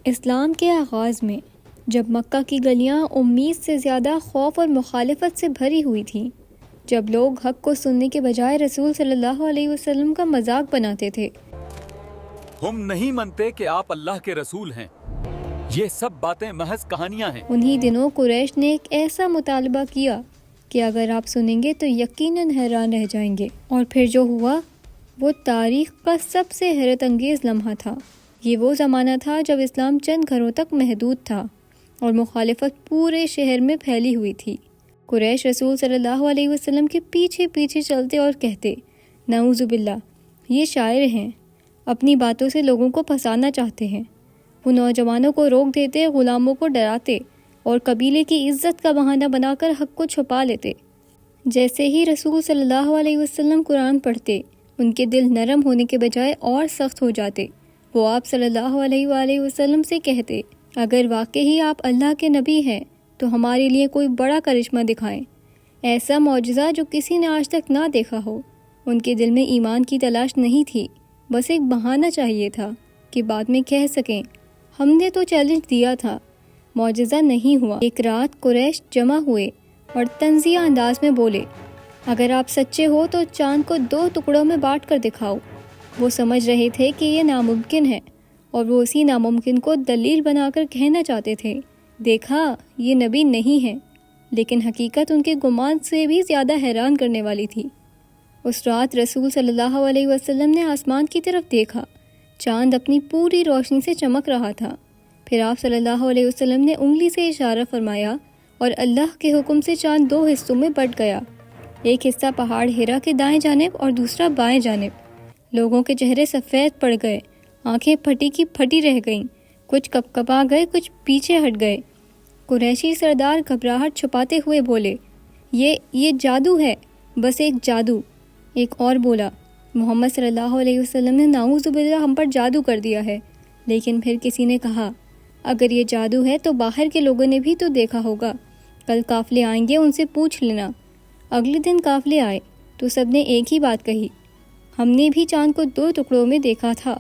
اسلام کے آغاز میں جب مکہ کی گلیاں امید سے زیادہ خوف اور مخالفت سے بھری ہوئی تھیں، جب لوگ حق کو سننے کے بجائے رسول صلی اللہ علیہ وسلم کا مذاق بناتے تھے، ہم نہیں مانتے کہ آپ اللہ کے رسول ہیں، یہ سب باتیں محض کہانیاں ہیں۔ انہی دنوں قریش نے ایک ایسا مطالبہ کیا کہ اگر آپ سنیں گے تو یقیناً حیران رہ جائیں گے، اور پھر جو ہوا وہ تاریخ کا سب سے حیرت انگیز لمحہ تھا۔ یہ وہ زمانہ تھا جب اسلام چند گھروں تک محدود تھا اور مخالفت پورے شہر میں پھیلی ہوئی تھی۔ قریش رسول صلی اللہ علیہ وسلم کے پیچھے پیچھے چلتے اور کہتے، نعوذ باللہ، یہ شاعر ہیں، اپنی باتوں سے لوگوں کو پھنسانا چاہتے ہیں۔ وہ نوجوانوں کو روک دیتے، غلاموں کو ڈراتے اور قبیلے کی عزت کا بہانہ بنا کر حق کو چھپا لیتے۔ جیسے ہی رسول صلی اللہ علیہ وسلم قرآن پڑھتے، ان کے دل نرم ہونے کے بجائے اور سخت ہو جاتے۔ وہ آپ صلی اللہ علیہ وآلہ وسلم سے کہتے، اگر واقعی آپ اللہ کے نبی ہیں تو ہمارے لیے کوئی بڑا کرشمہ دکھائیں، ایسا معجزہ جو کسی نے آج تک نہ دیکھا ہو۔ ان کے دل میں ایمان کی تلاش نہیں تھی، بس ایک بہانہ چاہیے تھا کہ بعد میں کہہ سکیں، ہم نے تو چیلنج دیا تھا، معجزہ نہیں ہوا۔ ایک رات قریش جمع ہوئے اور طنزیہ انداز میں بولے، اگر آپ سچے ہو تو چاند کو 2 ٹکڑوں میں بانٹ کر دکھاؤ۔ وہ سمجھ رہے تھے کہ یہ ناممکن ہے، اور وہ اسی ناممکن کو دلیل بنا کر کہنا چاہتے تھے، دیکھا یہ نبی نہیں ہے۔ لیکن حقیقت ان کے گمان سے بھی زیادہ حیران کرنے والی تھی۔ اس رات رسول صلی اللہ علیہ وسلم نے آسمان کی طرف دیکھا، چاند اپنی پوری روشنی سے چمک رہا تھا۔ پھر آپ صلی اللہ علیہ وسلم نے انگلی سے اشارہ فرمایا اور اللہ کے حکم سے چاند 2 حصوں میں بٹ گیا، ایک حصہ پہاڑ ہیرا کے دائیں جانب اور دوسرا بائیں جانب۔ لوگوں کے چہرے سفید پڑ گئے، آنکھیں پھٹی کی پھٹی رہ گئیں، کچھ کپکپا گئے، کچھ پیچھے ہٹ گئے۔ قریشی سردار گھبراہٹ چھپاتے ہوئے بولے، یہ جادو ہے، بس ایک جادو۔ ایک اور بولا، محمد صلی اللہ علیہ وسلم نے نعوذ باللہ ہم پر جادو کر دیا ہے۔ لیکن پھر کسی نے کہا، اگر یہ جادو ہے تو باہر کے لوگوں نے بھی تو دیکھا ہوگا، کل قافلے آئیں گے، ان سے پوچھ لینا۔ اگلے دن قافلے آئے تو سب نے ایک ہی بات کہی، ہم نے بھی چاند کو 2 ٹکڑوں میں دیکھا تھا۔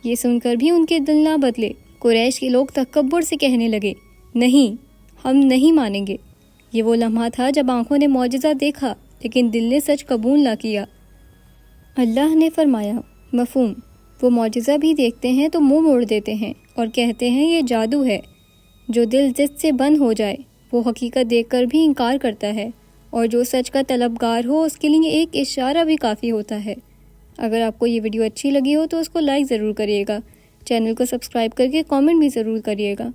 یہ سن کر بھی ان کے دل نہ بدلے۔ قریش کے لوگ تکبر سے کہنے لگے، نہیں، ہم نہیں مانیں گے۔ یہ وہ لمحہ تھا جب آنکھوں نے معجزہ دیکھا لیکن دل نے سچ قبول نہ کیا۔ اللہ نے فرمایا، مفہوم، وہ معجزہ بھی دیکھتے ہیں تو منہ موڑ دیتے ہیں اور کہتے ہیں یہ جادو ہے۔ جو دل ضد سے بند ہو جائے وہ حقیقت دیکھ کر بھی انکار کرتا ہے، اور جو سچ کا طلبگار ہو اس کے لیے ایک اشارہ بھی کافی ہوتا ہے۔ اگر آپ کو یہ ویڈیو اچھی لگی ہو تو اس کو لائک ضرور کریے گا، چینل کو سبسکرائب کر کے کامنٹ بھی ضرور کریے گا۔